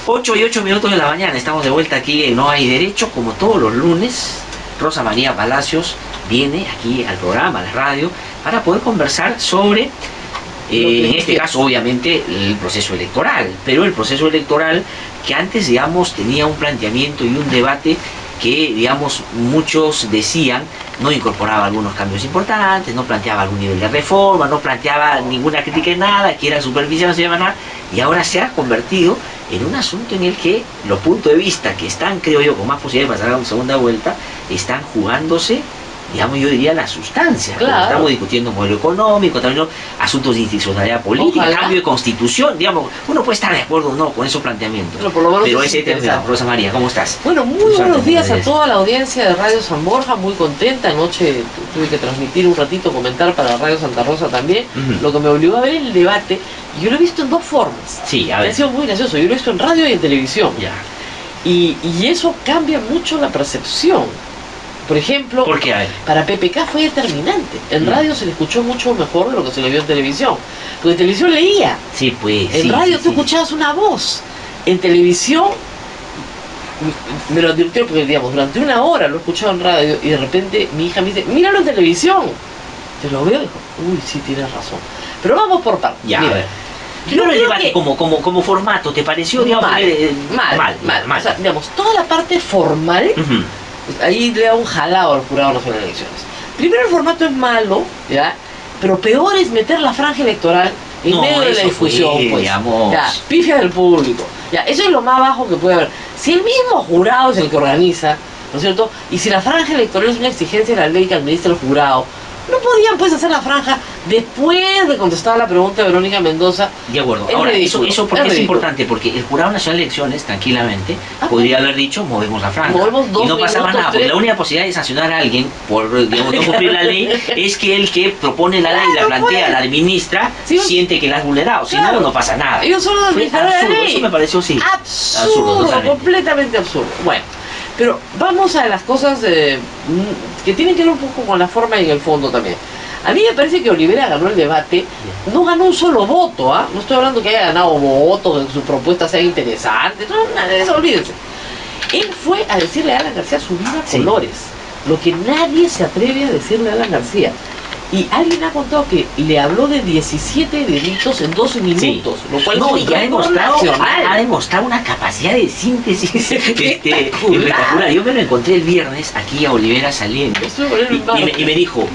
8:08 de la mañana, estamos de vuelta aquí en No Hay Derecho, como todos los lunes. Rosa María Palacios viene aquí al programa, a la radio, para poder conversar sobre, en este caso obviamente, el proceso electoral, pero el proceso electoral que antes, digamos, tenía un planteamiento y un debate que, digamos, muchos decían no incorporaba algunos cambios importantes, no planteaba algún nivel de reforma, no planteaba ninguna crítica en nada, que era superficial, no se llama nada, y ahora se ha convertido en un asunto en el que los puntos de vista que están, creo yo, con más posibilidad de pasar a una segunda vuelta, están jugándose, digamos, yo diría la sustancia. Claro. Estamos discutiendo modelo económico, también asuntos de institucionalidad política, Ojalá. cambio de constitución, digamos, uno puede estar de acuerdo o no con esos planteamientos. Pero por lo menos Pero es ese tema, Rosa María, ¿cómo estás? Bueno, muy buenos días a toda la audiencia de Radio San Borja, muy contenta. Anoche tuve que transmitir un ratito, comentar para Radio Santa Rosa también, lo que me obligó a ver el debate. Y yo lo he visto en dos formas. Sí, a Me ver. ha sido muy gracioso. Yo lo he visto en radio y en televisión. Ya. Y eso cambia mucho la percepción. Por ejemplo, ¿Por qué? A ver. para PPK fue determinante. En radio se le escuchó mucho mejor de lo que se le vio en televisión. Porque en televisión leía. Sí, pues. En sí, radio sí, tú sí. escuchabas una voz. En televisión me lo advirtió porque, digamos, durante una hora lo he escuchado en radio y de repente mi hija me dice, míralo en televisión. Yo lo veo y digo, uy, sí, tienes razón. Pero vamos por partes. Ya, Mira, a ver. yo Yo el creo debate que como formato, ¿te pareció? Digamos, mal. O sea, digamos, toda la parte formal, Ujú. ahí le da un jalado al Jurado Nacional de Elecciones. Primero, el formato es malo, ¿ya? Pero peor es meter la franja electoral en No, medio de la eso discusión, fue, pues. digamos. Ya, pifia del público. Ya, eso es lo más bajo que puede haber. Si el mismo jurado es el que organiza, ¿no es cierto? Y si la franja electoral es una exigencia de la ley que administra el jurado, no podían pues hacer la franja después de contestar la pregunta de Verónica Mendoza. De acuerdo. Es Ahora, ridículo, eso porque es es ridículo. importante, porque el Jurado Nacional de Elecciones, tranquilamente, Ah, podría haber dicho, movemos la franja. movemos 2 y no pasaba minutos, nada, porque 3. la única posibilidad de sancionar a alguien por, digamos, no cumplir la ley es que el que propone la ley, la Claro, plantea, pues. la administra, Sí, siente que la has vulnerado. Si claro. no, no pasa nada. Ellos solo Fue administraron la absurdo, ley. eso me pareció, sí. Absurdo, totalmente. completamente absurdo. Bueno, pero vamos a las cosas que tienen que ver un poco con la forma y el fondo también. A mí me parece que Olivera ganó el debate, no ganó un solo voto, ¿ah? No estoy hablando que haya ganado votos, que su propuesta sea interesante, no, nada de eso, olvídense. Él fue a decirle a Alan García su vida Sí. colores, lo que nadie se atreve a decirle a Alan García. Y alguien ha contado que le habló de 17 delitos en 12 minutos, lo cual no, es un y ha récord demostrado, nacional. ha demostrado una capacidad de síntesis espectacular. Yo me lo encontré el viernes aquí a Olivera saliendo Estuve con él en un bar. y me dijo,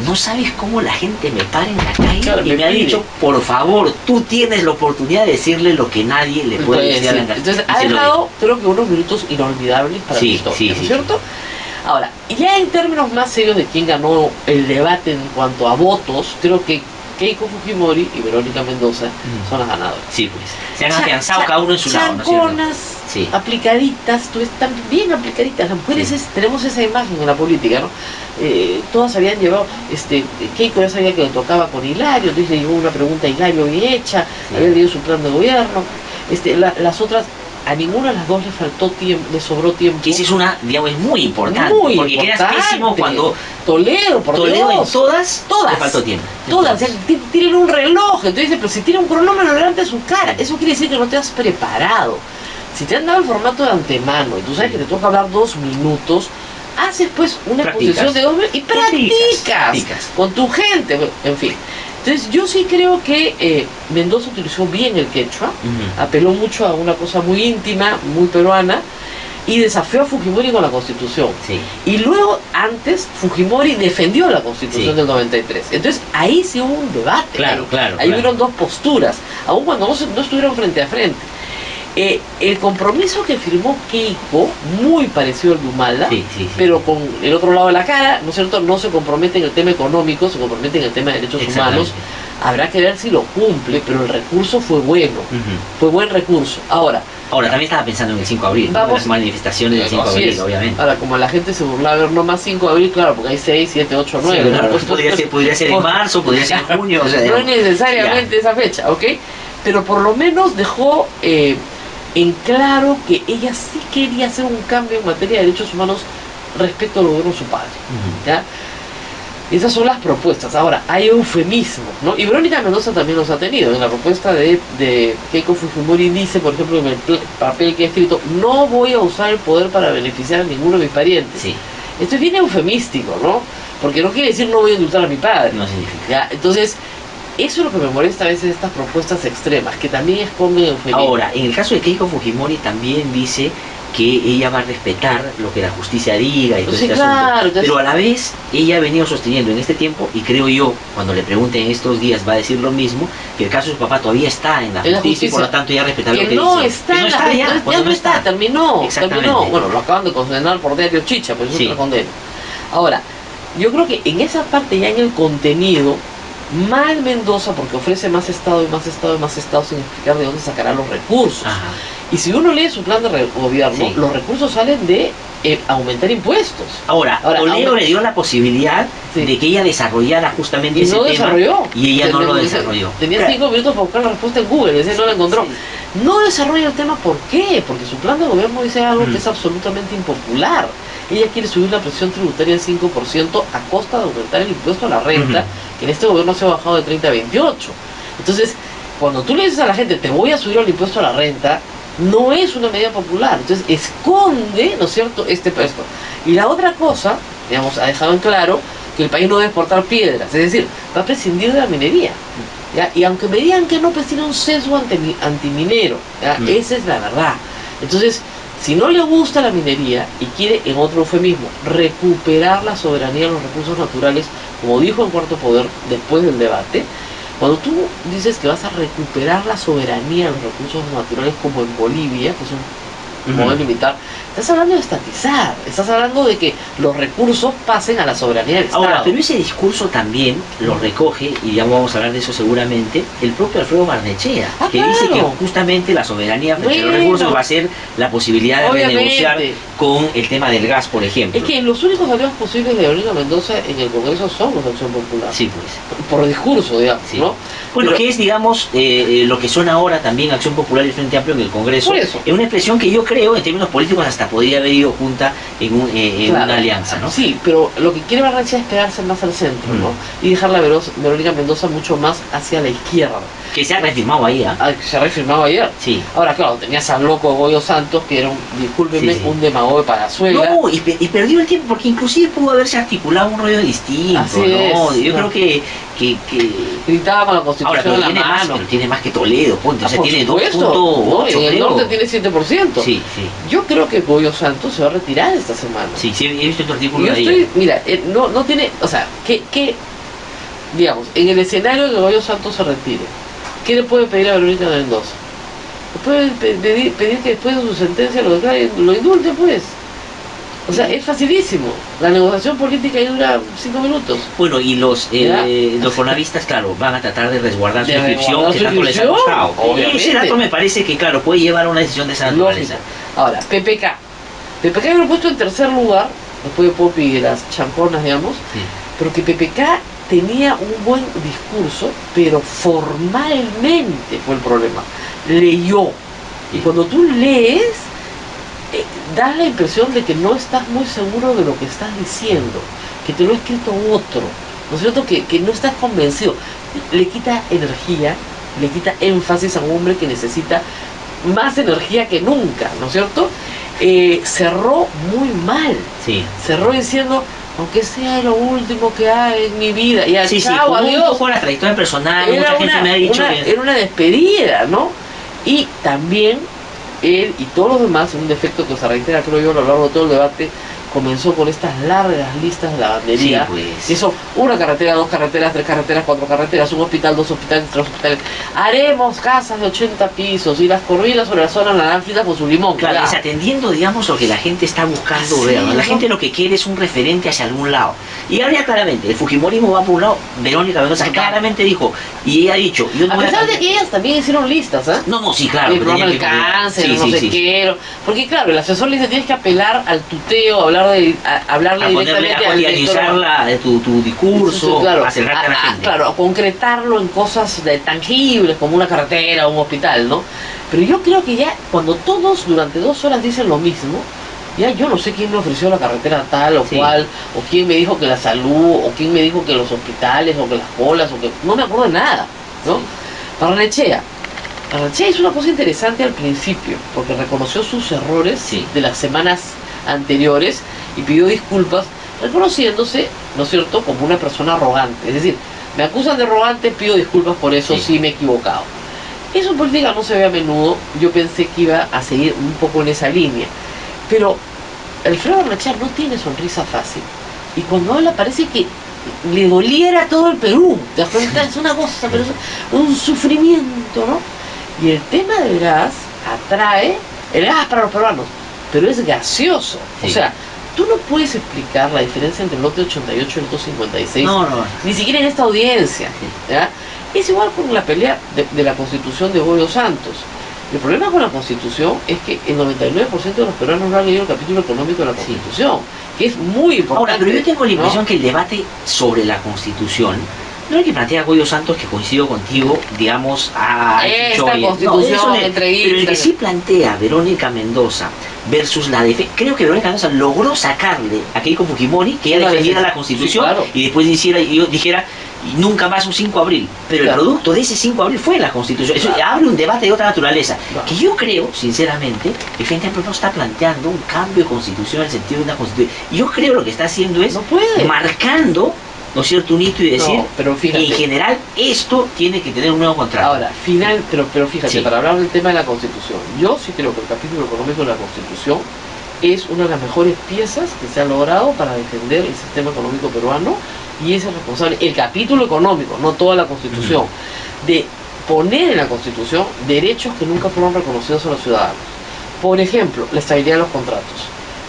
no sabes cómo la gente me para en la calle, Claro, y me me ha pide. dicho, por favor, tú tienes la oportunidad de decirle lo que nadie le puede Pues, decir a sí. la García. Entonces Y ha se lo dejado, dijo. creo que unos minutos inolvidables para Sí, la historia, sí, ¿no es sí, cierto? Ahora, ya en términos más serios de quién ganó el debate en cuanto a votos, creo que Keiko Fujimori y Verónica Mendoza son las ganadoras. Sí, pues, se han afianzado cada uno en su lado, ¿no es cierto? Chanconas, Sí. aplicaditas, están bien aplicaditas. Las mujeres Sí. tenemos esa imagen en la política, ¿no? Todas habían llevado, Keiko ya sabía que le tocaba con Hilario, entonces le llegó una pregunta a Hilario bien hecha, Sí. había leído su plan de gobierno. Las otras, a ninguna de las dos le faltó tiempo, le sobró tiempo. Que esa es una, digamos, es muy importante, Muy porque importante. quedas pésimo cuando Toledo, por Toledo Dios. en todas Todas. le faltó tiempo. Todas, tienen un reloj, entonces dice, pero si tiene un cronómetro delante de su cara, eso quiere decir que no te has preparado. Si te han dado el formato de antemano y tú sabes que te toca hablar 2 minutos, haces pues una Practicas. exposición de 2 minutos y practicas con tu gente, en fin. Entonces yo sí creo que Mendoza utilizó bien el quechua, apeló mucho a una cosa muy íntima, muy peruana, y desafió a Fujimori con la Constitución. Sí. Y luego, antes, Fujimori defendió la Constitución Sí. del 93. Entonces, ahí sí hubo un debate. Claro, claro, Ahí claro. hubieron dos posturas, aun cuando no estuvieron frente a frente. El compromiso que firmó Keiko, muy parecido al de Humala, Sí, sí, sí. pero con el otro lado de la cara, ¿no es cierto? No se compromete en el tema económico, se compromete en el tema de derechos humanos. Habrá que ver si lo cumple, pero el recurso fue bueno, fue buen recurso. Ahora Ahora, también estaba pensando en el 5 de abril, ¿no? Vamos. Las manifestaciones del 5 de así abril, es. obviamente. Ahora, como la gente se burlaba, a ver, no más 5 de abril, claro, porque hay 6, 7, 8, 9. Sí, claro, Pues, podría ser en marzo, podría ser en junio, o sea, no es digamos, necesariamente esa fecha, ¿ok? Pero por lo menos dejó en claro que ella sí quería hacer un cambio en materia de derechos humanos respecto al gobierno de su padre, ¿ya? Esas son las propuestas. Ahora, hay eufemismos, ¿no? Y Verónica Mendoza también los ha tenido. En la propuesta de Keiko Fujimori dice, por ejemplo, en el papel que ha escrito, no voy a usar el poder para beneficiar a ninguno de mis parientes. Sí. Esto es bien eufemístico, ¿no? Porque no quiere decir no voy a indultar a mi padre. No significa. ¿Ya? Entonces, eso es lo que me molesta a veces de estas propuestas extremas, que también esconden eufemismo. Ahora, en el caso de Keiko Fujimori también dice que ella va a respetar lo que la justicia diga y todo Sí, este claro, asunto. entonces- Pero a la vez, ella ha venido sosteniendo en este tiempo, y creo yo, cuando le pregunten estos días va a decir lo mismo, que el caso de su papá todavía está en la justicia y por lo tanto ya respetar lo que que no dice. está, Que no en la está ju- ya, ya cuando no está, terminó, Exactamente. terminó. Bueno, lo acaban de condenar por diario Chicha, pues es Sí. otra condena. Ahora, yo creo que en esa parte ya en el contenido, mal Mendoza, porque ofrece más Estado y más Estado y más Estado sin explicar de dónde sacará los recursos. Ajá. Y si uno lee su plan de gobierno, Sí. los recursos salen de aumentar impuestos. Ahora, Toledo le dio la posibilidad Sí. de que ella desarrollara justamente Y ese no tema desarrolló. y ella no lo Tenía- desarrolló. Tenía Claro. 5 minutos para buscar la respuesta en Google, ese no la encontró. Sí. No desarrolla el tema, ¿por qué? Porque su plan de gobierno dice algo Mm. que es absolutamente impopular. Ella quiere subir la presión tributaria en 5% a costa de aumentar el impuesto a la renta, que en este gobierno se ha bajado de 30 a 28. Entonces, cuando tú le dices a la gente, te voy a subir el impuesto a la renta, no es una medida popular. Entonces, esconde, ¿no es cierto?, este puesto. Y la otra cosa, digamos, ha dejado en claro que el país no debe exportar piedras, es decir, va a prescindir de la minería. ¿Ya? Y aunque me digan que no, pues tiene un sesgo antiminero, ¿ya? Esa es la verdad. Entonces, si no le gusta la minería y quiere, en otro eufemismo, recuperar la soberanía de los recursos naturales, como dijo en Cuarto Poder después del debate, cuando tú dices que vas a recuperar la soberanía de los recursos naturales como en Bolivia, que es un modelo militar, estás hablando de estatizar, estás hablando de que los recursos pasen a la soberanía del Estado. Ahora, pero ese discurso también lo recoge, y ya vamos a hablar de eso seguramente, el propio Alfredo Barnechea, Ah, que dice que claro. justamente la soberanía frente a los Bueno. recursos va a ser la posibilidad de Obviamente. renegociar con el tema del gas, por ejemplo. Es que los únicos aliados posibles de Verónica Mendoza en el Congreso son los de Acción Popular. Sí, pues. Por discurso, digamos, Sí. ¿no? Bueno, Pero- que es, digamos, lo que son ahora también Acción Popular y Frente Amplio en el Congreso. Por eso. Es una expresión que yo creo, en términos políticos, hasta podría haber ido junta en Claro. una alianza, ¿no? Sí, pero lo que quiere Barnechea es quedarse más al centro, ¿no? Y dejar la Verónica Mendoza mucho más hacia la izquierda. Que se ha reafirmado ahí, ¿ah? Que se ha reafirmado ayer. Sí. Ahora, claro, tenías al loco Goyo Santos, que era discúlpeme, Sí, sí. un demagogo de Palazuela. No, y perdió el tiempo, porque inclusive pudo haberse articulado un rollo distinto, Así ¿no? es, Yo no. creo que Gritaba con la ahora, Constitución pero en la tiene más, mano. pero tiene más que Toledo, ponte, o sea, Por tiene supuesto, 2.8, ¿no? En el creo. norte tiene 7%. Sí, sí, Yo creo que Goyo Santos se va a retirar esta semana. sí, sí, he visto tu Y artículo yo de estoy, ayer. mira, no tiene, o sea, digamos, en el escenario de que Goyo Santos se retire, ¿qué le puede pedir a Verónica Mendoza? Le puede pedir que después de su sentencia lo indulte, pues. O sea, es facilísimo. La negociación política ahí dura 5 minutos. Bueno, y los ¿Ya? fonavistas, claro, van a tratar de resguardar su De inscripción, resguardar que su tanto les ha inscripción, costado. obviamente. Ese dato me parece que, claro, puede llevar a una decisión de esa Lógico. naturaleza. Ahora, PPK. PPK yo lo he puesto en tercer lugar, después de Popi y de las chanconas, digamos, Sí. pero que PPK tenía un buen discurso, pero formalmente fue el problema. Leyó. Y cuando tú lees, das la impresión de que no estás muy seguro de lo que estás diciendo, que te lo ha escrito otro, ¿no es cierto? Que no estás convencido. Le quita energía, le quita énfasis a un hombre que necesita más energía que nunca, ¿no es cierto? Cerró muy mal, Sí. cerró diciendo, aunque sea lo último que hay en mi vida, y Sí, sí, chao, como un adiós. poco la trayectoria personal, Era mucha gente me ha dicho que... era una despedida, ¿no? Y también él y todos los demás, un defecto que se reitera, creo yo, a lo largo de todo el debate, comenzó con estas largas listas de lavandería. Sí, pues. Y eso, una carretera, 2 carreteras, 3 carreteras, 4 carreteras, un hospital, 2 hospitales, 3 hospitales. Haremos casas de 80 pisos y las corridas sobre la zona naranjita con su limón. Claro, ya. es atendiendo, digamos, lo que la gente está buscando Así ver, ¿no? La es, gente ¿no? lo que quiere es un referente hacia algún lado. Y habría claramente, el fujimorismo va por un lado, Verónica Mendoza Ajá. claramente dijo, y ella ha dicho, yo no A voy a pesar de cambiar. que ellas también hicieron listas, ¿ah? No, sí, claro. El pero programa del tenía que- cáncer, sí, no sí, sé sí. qué. Porque claro, el asesor le dice tienes que apelar al tuteo, hablarle A ponerle, directamente a al director. cotidianizar tu discurso, Claro, acercarte a la gente. claro, a concretarlo en cosas tangibles como una carretera o un hospital, ¿no? Pero yo creo que ya cuando todos durante 2 horas dicen lo mismo, Ya yo no sé quién me ofreció la carretera tal o cual, o quién me dijo que la salud, o quién me dijo que los hospitales, o que las colas, o que... No me acuerdo de nada, ¿no? Barrenechea hizo una cosa interesante al principio, porque reconoció sus errores de las semanas anteriores y pidió disculpas, reconociéndose, ¿no es cierto?, como una persona arrogante. Es decir, me acusan de arrogante, pido disculpas por eso, sí me he equivocado. Eso en política no se ve a menudo, yo pensé que iba a seguir un poco en esa línea. Pero Alfredo Barrenechea no tiene sonrisa fácil. Y cuando habla parece que le doliera todo el Perú. ¿Te das cuenta? Es una cosa, pero es un sufrimiento, ¿no? Y el tema del gas atrae, el gas para los peruanos, pero es gaseoso. O sea, tú no puedes explicar la diferencia entre el lote 88 y el lote 56, ni siquiera en esta audiencia. ¿Ya? Es igual con la pelea de la Constitución de Goyo Santos. El problema con la Constitución es que el 99% de los peruanos no han leído el capítulo económico de la Constitución, que es muy importante. Ahora, pero yo tengo la impresión que el debate sobre la Constitución, no hay que plantear a Goyo Santos, que coincido contigo, digamos, a esta Constitución pero el que sí plantea Verónica Mendoza versus la defensa, creo que Verónica Mendoza logró sacarle a Keiko Fujimori que ella defendiera la Constitución y después dijera y nunca más un 5 de abril, pero el producto de ese 5 de abril fue la Constitución. Eso abre un debate de otra naturaleza, que yo creo, sinceramente, el Frente Amplio no está planteando un cambio de Constitución en el sentido de una Constitución. Yo creo lo que está haciendo es marcando, ¿no es cierto?, un hito y decir, pero fíjate, en general esto tiene que tener un nuevo contrato. Ahora, pero fíjate, para hablar del tema de la Constitución, yo sí creo que el capítulo económico de la Constitución es una de las mejores piezas que se ha logrado para defender el sistema económico peruano, y es el responsable, el capítulo económico, no toda la Constitución, de poner en la Constitución derechos que nunca fueron reconocidos a los ciudadanos. Por ejemplo, la estabilidad de los contratos.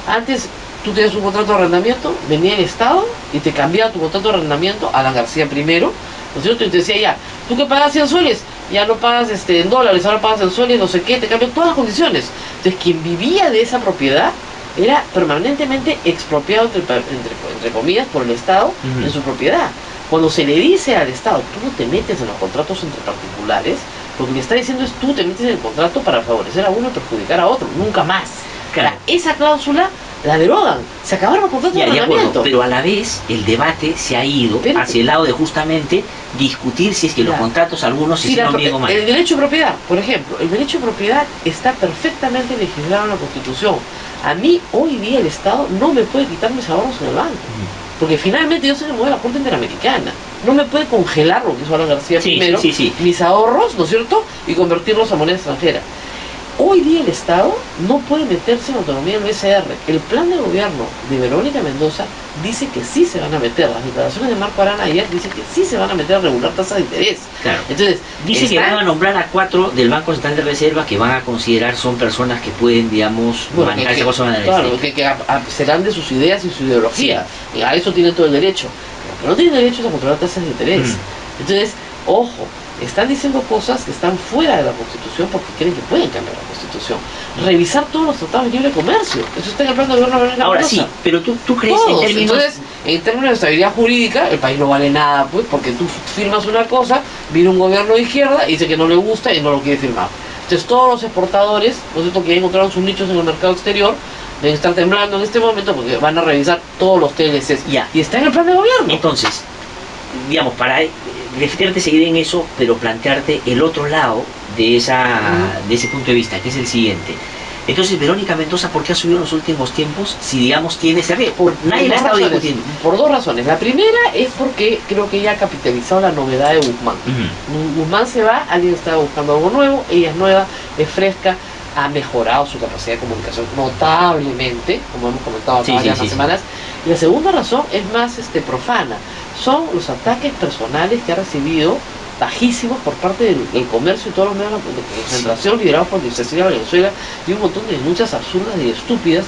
Antes tú tenías un contrato de arrendamiento, venía el Estado y te cambiaba tu contrato de arrendamiento, Alan García primero, ¿no es cierto? Y te decía, ya, tú que pagas 100 soles, ya no pagas en dólares, ahora pagas en soles, no sé qué, te cambian todas las condiciones. Entonces, quien vivía de esa propiedad era permanentemente expropiado, entre comillas, por el Estado en su propiedad. Cuando se le dice al Estado, tú no te metes en los contratos entre particulares, lo que le está diciendo es, tú te metes en el contrato para favorecer a uno y perjudicar a otro, nunca más. Claro. Esa cláusula la derogan, se acabaron los contratos de arrendamiento. Pero a la vez el debate se ha ido hacia el lado de justamente discutir si es que los contratos algunos se hicieron bien o mal. El derecho de propiedad, por ejemplo, el derecho de propiedad está perfectamente legislado en la Constitución. A mí hoy día el Estado no me puede quitar mis ahorros en el banco, porque finalmente yo soy el modelo de la Corte Interamericana. No me puede congelar, lo que hizo Alan García primero, mis ahorros, ¿no es cierto?, y convertirlos a moneda extranjera. Hoy día el Estado no puede meterse en autonomía del BCR. El plan de gobierno de Verónica Mendoza dice que sí se van a meter. Las declaraciones de Marco Arana ayer dicen que sí se van a meter a regular tasas de interés. Claro. Entonces, dice que van a nombrar a 4 del Banco Central de Reserva que van a considerar son personas que pueden, digamos, manejarse cosas de manera que serán de sus ideas y su ideología. Y a eso tienen todo el derecho. Lo que no tienen derecho es a controlar tasas de interés. Entonces, ojo, están diciendo cosas que están fuera de la Constitución porque creen que pueden cambiar la Constitución. Revisar todos los tratados de libre comercio. Eso está en el plan de gobierno de Ahora sí, pero tú crees en términos... Entonces, en términos de estabilidad jurídica, el país no vale nada, pues, porque tú firmas una cosa, viene un gobierno de izquierda y dice que no le gusta y no lo quiere firmar. Entonces todos los exportadores, ¿no es cierto?, que ya encontraron sus nichos en el mercado exterior, deben estar temblando en este momento porque van a revisar todos los TLCs. Y está en el plan de gobierno. Entonces, digamos, para defenderte, seguir en eso, pero plantearte el otro lado de ese punto de vista, que es el siguiente. Entonces, Verónica Mendoza, ¿por qué ha subido en los últimos tiempos si, digamos, tiene ese riesgo? Nadie la ha estado discutiendo. Por dos razones. La primera es porque creo que ella ha capitalizado la novedad de Guzmán. Guzmán se va, alguien está buscando algo nuevo, ella es nueva, es fresca, ha mejorado su capacidad de comunicación notablemente, como hemos comentado hace varias semanas. Y la segunda razón es más profana. Son los ataques personales que ha recibido bajísimos por parte del comercio y todos los medios de concentración liderados por Cecilia Valenzuela, y un montón de denuncias absurdas y estúpidas,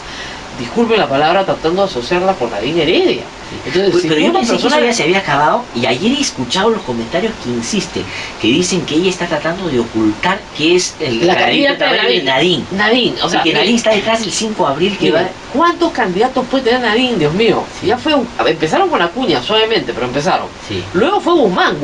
disculpen la palabra, tratando de asociarla con Nadine Heredia. Entonces, Pues, si pero tú yo una pensé que eso persona... ya se había acabado y ayer he escuchado los comentarios que insisten, que dicen que ella está tratando de ocultar que es La candidata de de Nadine. Nadine, o sea, Y que Nadine está detrás del 5 de abril que mira, va... ¿cuántos candidatos puede tener Nadine, Dios mío? Sí. Ya fue empezaron con Acuña, suavemente, pero empezaron. Sí. Luego fue Guzmán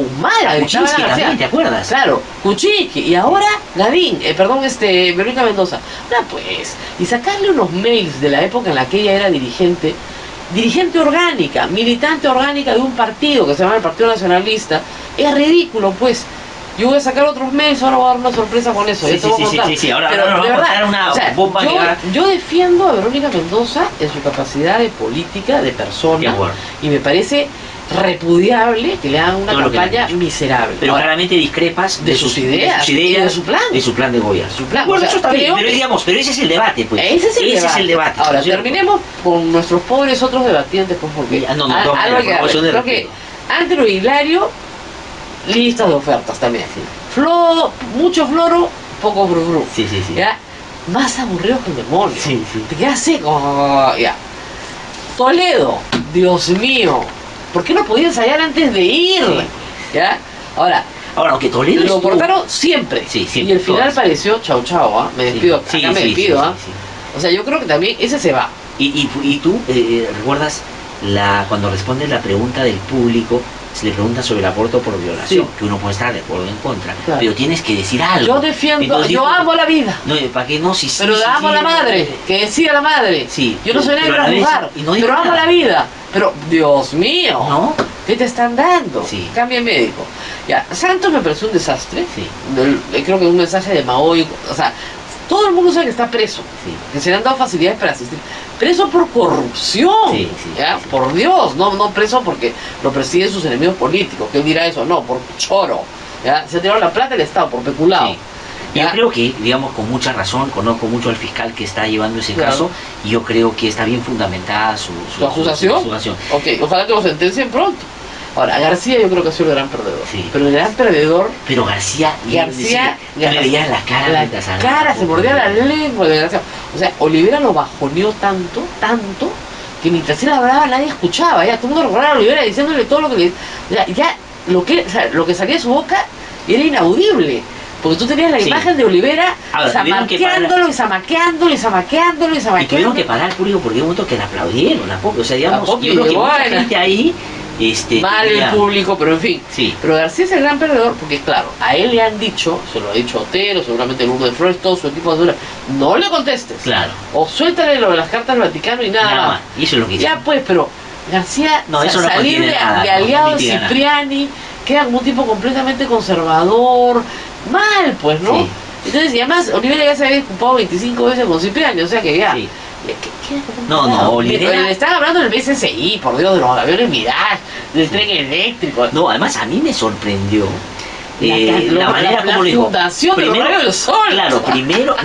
la gritaba Kuczynski la también, García. ¿te acuerdas? Claro, Kuczynski, y ahora Nadine, perdón, Verónica Mendoza. No, pues, y sacarle unos mails de la época en la que ella era dirigente orgánica, militante orgánica de un partido que se llama el Partido Nacionalista, es ridículo, pues. Yo voy a sacar otros mails, ahora voy a dar una sorpresa con eso. Sí, ya te voy a contar. Ahora, Pero ahora de vamos a verdad, contar una o sea, bomba que va... yo defiendo a Verónica Mendoza en su capacidad de política, de persona, De acuerdo. y me parece repudiable que le hagan una Todo lo que campaña le han hecho. miserable. Pero Ahora, claramente discrepas de sus ideas y de su plan. de su plan de gobierno. Su plan, Bueno, o sea, eso está bien, creo pero que- digamos, pero ese es el debate, pues. ese es el debate. Ahora, ¿no es cierto? terminemos con nuestros pobres otros debatientes, pues, porque Ya, no, algo no, hay que por cuestión de creo que respeto. antes lo Hilario, listas de ofertas también. Mucho floro, poco frufru. Sí, sí, sí. ¿Ya? Más aburrido que el demonio. Sí, sí. Te quedas seco. Ya. Toledo, Dios mío. ¿Por qué no podía ensayar antes de ir? Sí. ¿Ya? Ahora, Ahora, aunque Toledo lo estuvo- cortaron siempre. Sí, siempre, Y el final todas. pareció chau chau, ¿ah? Me Sí, despido. sí, Acá me sí, despido, sí, ¿ah? sí, sí. O sea, yo creo que también ese se va. Y tú recuerdas cuando respondes la pregunta del público, se le pregunta sobre el aborto por violación, Sí. que uno puede estar de acuerdo o en contra, Claro. pero tienes que decir algo. Yo defiendo, Entonces yo dijo- amo la vida. No, ¿para qué no? Sí, Pero sí, amo a la madre, que decida la madre. Sí, Yo no soy nadie pero a para la vez- juzgar, y no dijo pero amo nada. la vida. Pero, Dios mío, ¿No? ¿qué te están dando? Sí. Cambia médico. Ya, Santos me pareció un desastre. Sí, Creo que un mensaje demagógico. O sea, todo el mundo sabe que está preso, sí. que se le han dado facilidades para asistir. Preso por corrupción, Sí, sí, ¿ya? sí. Por Dios, no preso porque lo persiguen sus enemigos políticos, que él dirá eso, no, por choro, ¿ya? Se ha tirado la plata del Estado, por peculado. Sí. ¿ya? Yo creo que, digamos, con mucha razón, conozco mucho al fiscal que está llevando ese Claro. caso y yo creo que está bien fundamentada ¿Su acusación? Ok, ojalá que lo sentencien pronto. Ahora, García yo creo que ha sido el gran perdedor. Sí. Pero el gran perdedor, Pero García, tú le veías la cara la mientras hablaba. cara, se mordía la lengua, desgraciado. O sea, Olivera lo bajoneó tanto, que mientras él hablaba nadie escuchaba. Ya todo el mundo recordaba a Olivera diciéndole todo lo que le... Ya lo que salía de su boca era inaudible. Porque tú tenías la Sí. imagen de Olivera Ahora, tuvieron que zamaqueándolo y zamaqueándolo y zamaqueándolo y Y tuvieron zamaqueándolo. que parar al público porque hay un momento que le aplaudieron a Poppy. O sea, digamos, A Poppy, yo creo que mucha bueno. gente ahí... Mal el tenía- público, pero en fin. Sí. Pero García es el gran perdedor porque, claro, a él le han dicho, se lo ha dicho Otero, seguramente el Lourdes de Flores, todo su equipo de Azul, no le contestes. Claro. O suéltale lo de las cartas del Vaticano y nada, Nada más. más. Y eso es lo que hizo. Ya pues, pero García, No, eso no salir contiene nada, de no aliado de mitiga nada. Cipriani, queda como un tipo completamente conservador, mal pues, ¿no? Sí. Entonces, y además, Olivera ya se había disculpado 25 veces con Cipriani, o sea que ya... Sí. Queda como un No, tarado. no, Olivera- Le están hablando del BCCI, por Dios, de los aviones Mirage, del tren eléctrico. No, además a mí me sorprendió La manera como le dijo. fundación de los rayos del sol. Claro, primero,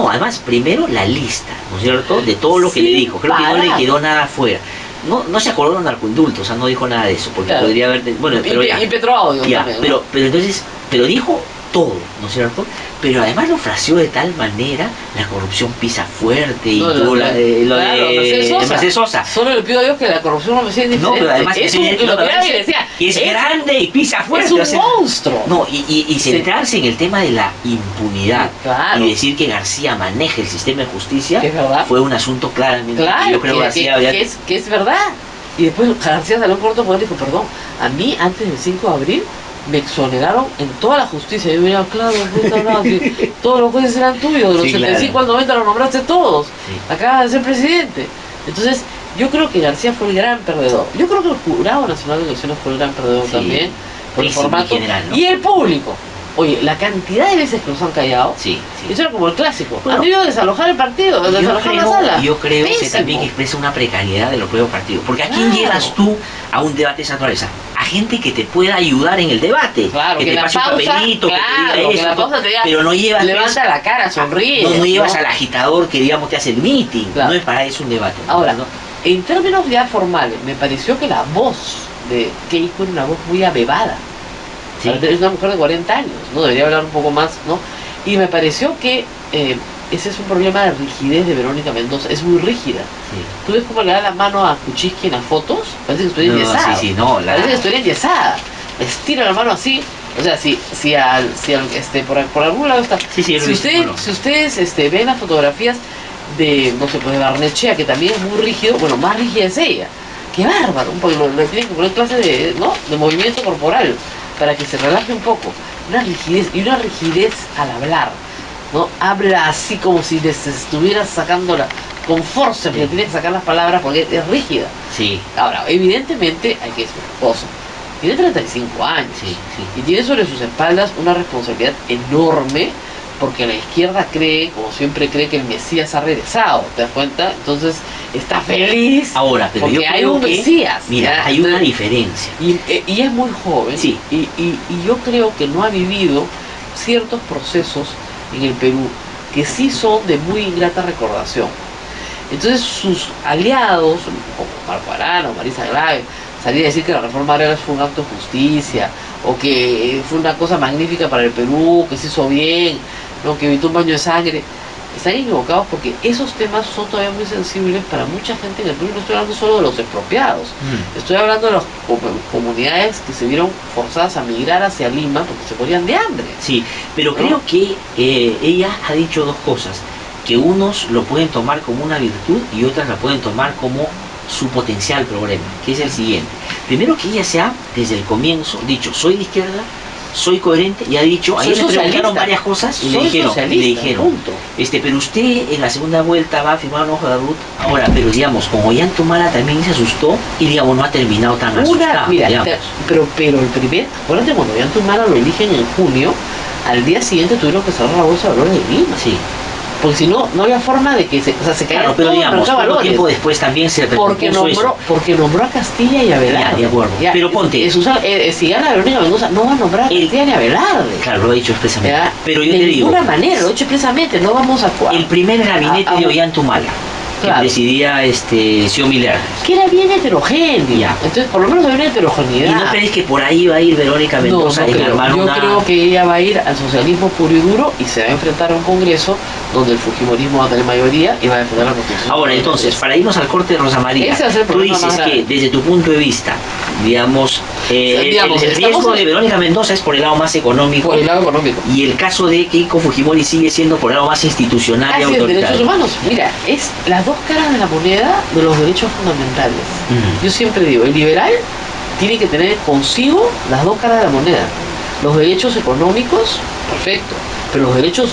además, primero la lista, ¿no es cierto? De todo lo que Sin le dijo. Creo que no le parar. quedó nada afuera. No se acordó de narcoindulto, o sea, no dijo nada de eso, porque Claro. podría haber... Bueno, pero ya. Y Petroaudio Ya, también, ¿no? pero entonces, pero dijo todo, ¿no es cierto? Pero además lo fraseó de tal manera, la corrupción pisa fuerte y No, tuvo lo claro, de Mercedes Sosa. Solo le pido a Dios que la corrupción no me sea No, indiferente. pero además es que un, tiene- y lo no, miraba y además decía, que es grande y pisa fuerte. es un o sea, monstruo. no, y centrarse en el tema de la impunidad Claro. y decir que García maneja el sistema de justicia Que es verdad. fue un asunto claramente Claro, que yo creo que García había... que es verdad. Y después García salió corto porque dijo, perdón, a mí antes del 5 de abril me exoneraron en toda la justicia. Yo mira, claro, puta madre, todos los jueces eran tuyos, de los Sí, 75 claro. al 90 los nombraste todos. Sí. Acabas de ser presidente. Entonces, yo creo que García fue el gran perdedor. Yo creo que el Jurado Nacional de Elecciones fue el gran perdedor Sí. también, por el Sí, sí, formato. en general, ¿no? Y el público. Oye, la cantidad de veces que nos han callado, Sí, sí. eso era como el clásico. Bueno, han debido desalojar el partido, desalojar la sala. Yo creo que Pésimo. también expresa una precariedad de los propios partidos. Porque ¿a quién Claro. llevas tú a un debate de esa naturaleza? A gente que te pueda ayudar en el debate. Claro, que que te la pase un pausa, papelito, claro, que te que diga la esto, pausa te diga, pero no llevas... levanta la cara, sonríe. No llevas ¿no? al agitador que digamos te hace el meeting. Claro. No es para eso un debate. Ahora, ¿no? en términos ya formales, me pareció que la voz de Keiko era una voz muy abebada. Sí. Es una mujer de 40 años, ¿no? Debería hablar un poco más, ¿no? Y me pareció que ese es un problema de rigidez de Verónica Mendoza, es muy rígida. Sí. ¿Tú ves cómo le da la mano a Kuczynski en las fotos? Parece que estuviera enyesada. Sí, sí, no. Parece que estuviera enyesada. Estira la mano así. O sea, por algún lado está. Sí, sí, si ustedes ven las fotografías de, no sé, pues de Barnechea, que también es muy rígido, bueno, más rígida es ella. ¡Qué bárbaro! Porque le tienen que poner clase de, ¿no?, de movimiento corporal para que se relaje un poco. Una rigidez al hablar, ¿no? Habla así como si les estuviera sacándola con fuerza, porque tiene que sacar las palabras porque es rígida. Sí. Ahora, evidentemente hay que decir una cosa. Tiene 35 años, Sí, sí. y tiene sobre sus espaldas una responsabilidad enorme, porque la izquierda cree, como siempre cree, que el Mesías ha regresado, ¿te das cuenta? Entonces está feliz. Ahora, pero porque yo hay creo un que, Mesías. mira, ¿ya? hay una diferencia. Y es muy joven, Sí. y yo creo que no ha vivido ciertos procesos en el Perú que sí son de muy ingrata recordación. Entonces sus aliados, como Marco Arana o Marisa Glave, salir a decir que la reforma agraria fue un acto de justicia, o que fue una cosa magnífica para el Perú, que se hizo bien, ¿no?, que evitó un baño de sangre, están equivocados, porque esos temas son todavía muy sensibles para mucha gente en el Perú. No estoy hablando solo de los expropiados, estoy hablando de las comunidades que se vieron forzadas a migrar hacia Lima porque se morían de hambre. Sí, pero ¿no? creo que ella ha dicho dos cosas, que unos lo pueden tomar como una virtud y otras la pueden tomar como su potencial problema, que es el siguiente. Primero, que ella se ha, desde el comienzo, dicho: soy de izquierda, soy coherente, y ha dicho, ahí le preguntaron varias cosas y le dijeron, punto. pero usted en la segunda vuelta va a firmar una hoja de ruta. Ahora, pero digamos, como Ollantumala también se asustó y digamos no ha terminado tan asustado. Mira, pero acuérdate, cuando Ollantumala lo eligen en junio, al día siguiente tuvieron que cerrar la bolsa de valores de Lima. Sí. Porque si no, no había forma de que se caiga. Claro, pero digamos, poco tiempo después también se porque nombró a Castilla y a Velarde. Ya, de acuerdo. Pero ponte, si gana Verónica Mendoza, no va a nombrar a Castilla ni a Velarde. Claro, lo ha dicho expresamente. ¿Ya? Pero yo de te digo, ninguna manera, lo ha dicho expresamente, no vamos a actuar. el primer gabinete de Ollantumala, que presidía Sion Miller, que era bien heterogéneo. Ya. Entonces, por lo menos había una heterogeneidad. ¿Y no crees que por ahí va a ir Verónica Mendoza en armar Yo creo que ella va a ir al socialismo puro y duro y se va a enfrentar a un congreso donde el fujimorismo va a tener mayoría y va a defender la constitución. Ahora, entonces, para irnos al corte de Rosa María, tú dices que desde tu punto de vista, digamos, el riesgo de Verónica Mendoza es por el lado más económico. Por el lado económico. Y el caso de Keiko Fujimori sigue siendo por el lado más institucional y autoritario. Derechos humanos. Mira, es las dos caras de la moneda de los derechos fundamentales. Yo siempre digo, el liberal tiene que tener consigo las dos caras de la moneda. Los derechos económicos, perfecto, pero los derechos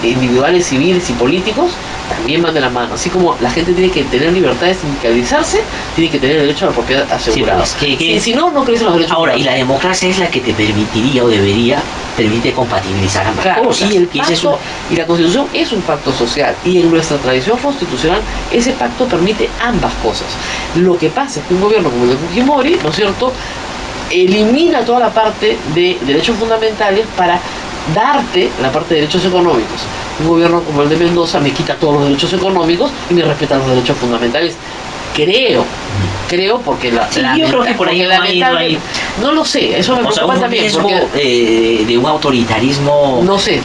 individuales, civiles y políticos también van de la mano. Así como la gente tiene que tener libertad de sindicalizarse, tiene que tener el derecho a la propiedad asegurada. Si no, no crecen los derechos. Ahora, y la democracia es la que te permitiría o debería permite compatibilizar ambas cosas. Y la Constitución es un pacto social, y en nuestra tradición constitucional ese pacto permite ambas cosas. Lo que pasa es que un gobierno como el de Fujimori, ¿no es cierto?, elimina toda la parte de derechos fundamentales para darte la parte de derechos económicos. Un gobierno como el de Mendoza me quita todos los derechos económicos y me respeta los derechos fundamentales. Creo, porque yo creo que por ahí no lo sé, eso me preocupa también, porque de un autoritarismo, no sé,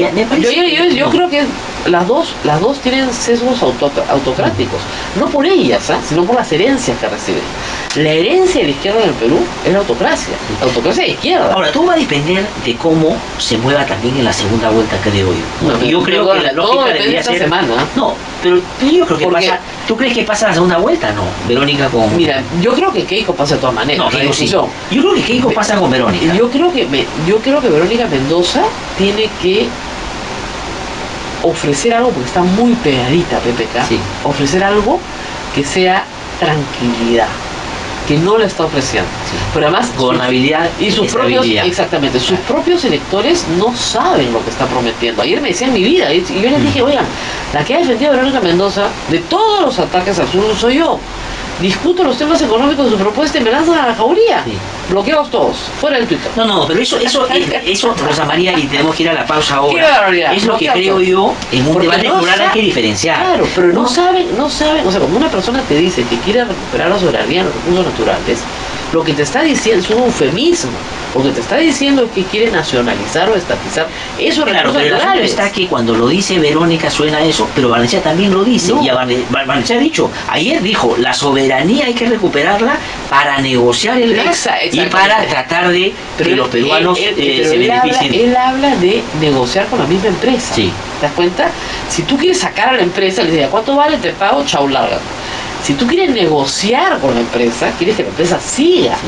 yo creo que las dos tienen sesgos autocráticos, no por ellas, sino por las herencias que reciben. La herencia de la izquierda en el Perú es la autocracia de izquierda. Ahora, todo va a depender de cómo se mueva también en la segunda vuelta, creo yo. Yo creo que la lógica debería ser semana. No, pero yo creo que pasa. ¿Tú crees que pasa la segunda vuelta? No, Verónica con... Mira, yo creo que Keiko pasa de todas maneras. No, Keiko sí. Yo creo que Keiko pasa con Verónica. Yo creo que Verónica Mendoza tiene que ofrecer algo, porque está muy pegadita a PPK, ofrecer algo que sea tranquilidad, que no la está ofreciendo. Pero además, gobernabilidad y sus propios, exactamente, sus propios electores no saben lo que está prometiendo. Ayer me decían mi vida, y yo les dije, oigan, la que ha defendido a Verónica Mendoza de todos los ataques al sur soy yo. Discuto los temas económicos de su propuesta y me lanzan a la jauría. Bloqueados todos, fuera del Twitter. No, pero eso Rosa María, y tenemos que ir a la pausa ahora. Es lo que creo yo, en un debate plural hay que diferenciar. Claro, pero no saben, o sea, cuando una persona te dice que quiere recuperar la soberanía en los recursos naturales, Lo que te está diciendo es un eufemismo. Lo que te está diciendo es que quiere nacionalizar o estatizar. Eso es Claro, pero el asunto está que cuando lo dice Verónica suena eso, pero Barnechea también lo dice. No. Y Barnechea ha dicho, ayer dijo, la soberanía hay que recuperarla para negociar el gas y para tratar de que los peruanos se beneficien. Él habla de negociar con la misma empresa. Sí. ¿Te das cuenta? Si tú quieres sacar a la empresa, le dices, ¿cuánto vale? Te pago, chau, larga. Si tú quieres negociar con la empresa, quieres que la empresa siga. Sí.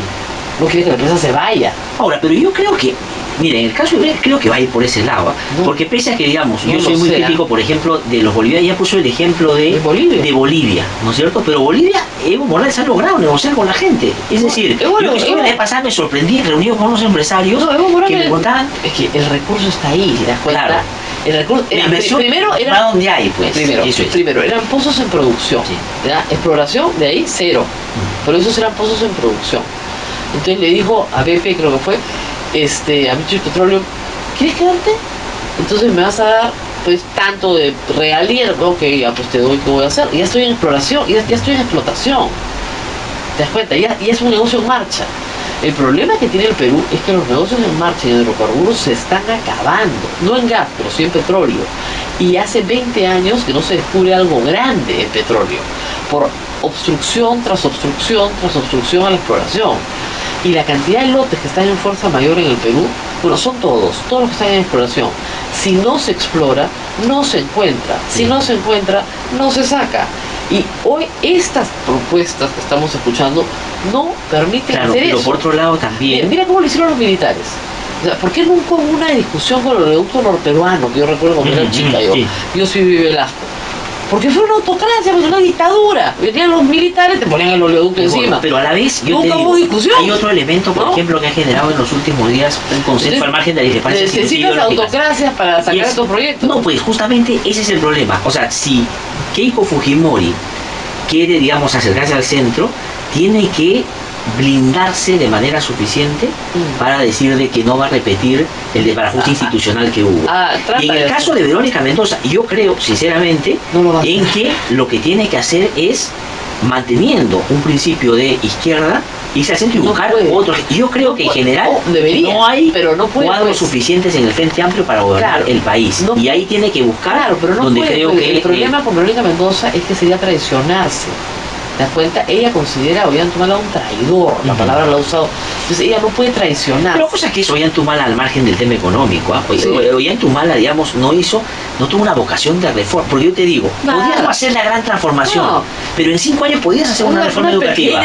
No quieres que la empresa se vaya. Ahora, pero yo creo que, mire, en el caso de Iberia, creo que va a ir por ese lado, no, porque pese a que, digamos, no yo soy muy crítico, por ejemplo, de los bolivianos, ya puso el ejemplo de Bolivia, ¿no es cierto? Pero Bolivia, Evo Morales ha logrado negociar con la gente. Es decir, yo que estuve la vez pasada me sorprendí, reunido con unos empresarios que me contaban. Es que el recurso está ahí, ¿te das cuenta? Claro. El recurso, la inversión primero era donde hay, pues. Primero eran pozos en producción. Sí. Exploración, de ahí cero. Pero esos eran pozos en producción. Entonces le dijo a BP, creo que fue, a British Petroleum, ¿quieres quedarte? Entonces me vas a dar pues tanto de regalía, ¿no? Que ya pues te doy, ¿qué voy a hacer? Ya estoy en exploración, ya estoy en explotación. ¿Te das cuenta? Ya es un negocio en marcha. El problema que tiene el Perú es que los negocios en marcha en hidrocarburos se están acabando, no en gas, pero sí en petróleo. Y hace 20 años que no se descubre algo grande en petróleo, por obstrucción tras obstrucción tras obstrucción a la exploración. Y la cantidad de lotes que están en fuerza mayor en el Perú, bueno, son todos los que están en exploración. Si no se explora, no se encuentra. Si no se encuentra, no se saca. Y hoy estas propuestas que estamos escuchando no permiten hacer pero eso. Por otro lado también... Mira cómo lo hicieron los militares. O sea, ¿por qué nunca hubo una discusión con el oleoducto norperuano? Que yo recuerdo cuando era chica, yo soy Vive Velasco. Porque fue una autocracia, fue una dictadura. Venían los militares, te ponían el oleoducto encima. Pero a la vez, nunca hubo discusión. Hay otro elemento, por ejemplo, que ha generado en los últimos días un consenso al margen de la discrepancia. ¿Necesitas autocracias para sacar estos proyectos? No, pues justamente ese es el problema. O sea, si Keiko Fujimori quiere, digamos, acercarse al centro, tiene que blindarse de manera suficiente para decir de que no va a repetir el desbarajuste institucional que hubo. Y en el caso de Verónica Mendoza, yo creo, sinceramente, en que lo que tiene que hacer es, manteniendo un principio de izquierda, irse al centro y buscar otros. Yo creo que en general no hay cuadros suficientes en el Frente Amplio para gobernar el país. Y ahí tiene que buscar donde creo que... El problema con Verónica Mendoza es que sería traicionarse. ¿Te das cuenta? Ella considera a Ollanthumala un traidor, la palabra la ha usado. Entonces ella no puede traicionar. Pero cosa que es Ollanthumala al margen del tema económico. Ollanthumala, digamos, no tuvo una vocación de reforma. Porque yo te digo, podías no hacer la gran transformación, pero en 5 años podías hacer una reforma educativa.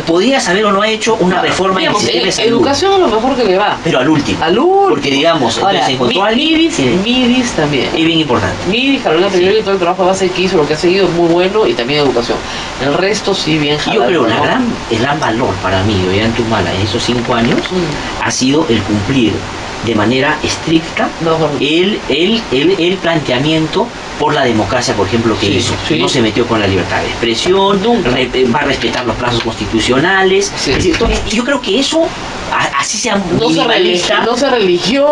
Podías haber o no hecho una reforma en el sistema de salud. Educación es lo mejor que le va. Pero al último. Porque digamos, ahora, se encontró Midis también. Es bien importante. Midis, Carolina Peñarol y todo el trabajo de base que hizo, lo que ha seguido es muy bueno, y también educación. El resto sí, bien jalado. Yo creo el gran valor para mí de Ollanthumala en esos 5 años ha sido el cumplir de manera estricta el planteamiento por la democracia, por ejemplo, que hizo. No se metió con la libertad de expresión, va a respetar los plazos constitucionales. Es decir, yo creo que eso, así sea minimalista, no se religió,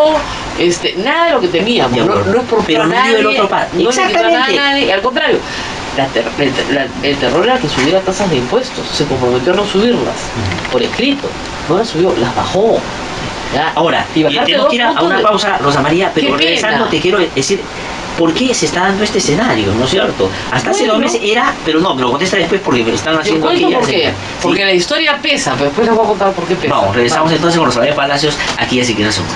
nada de lo que temíamos. No expropió a nadie, no le quitó nada a nadie, al contrario. El terror era que subiera tasas de impuestos, se comprometió a no subirlas, por escrito, no las subió, las bajó. ¿Ya? Ahora, tengo que ir a una pausa, Rosa María, pero regresando te quiero decir, ¿por qué se está dando este escenario? ¿No es cierto? Hasta hace 2 meses era, pero no, me lo contesta después porque me están haciendo aquí. Porque la historia pesa, pero después les voy a contar por qué pesa. Vamos, regresamos entonces con Rosa María Palacios, aquí ya se quiere sumar.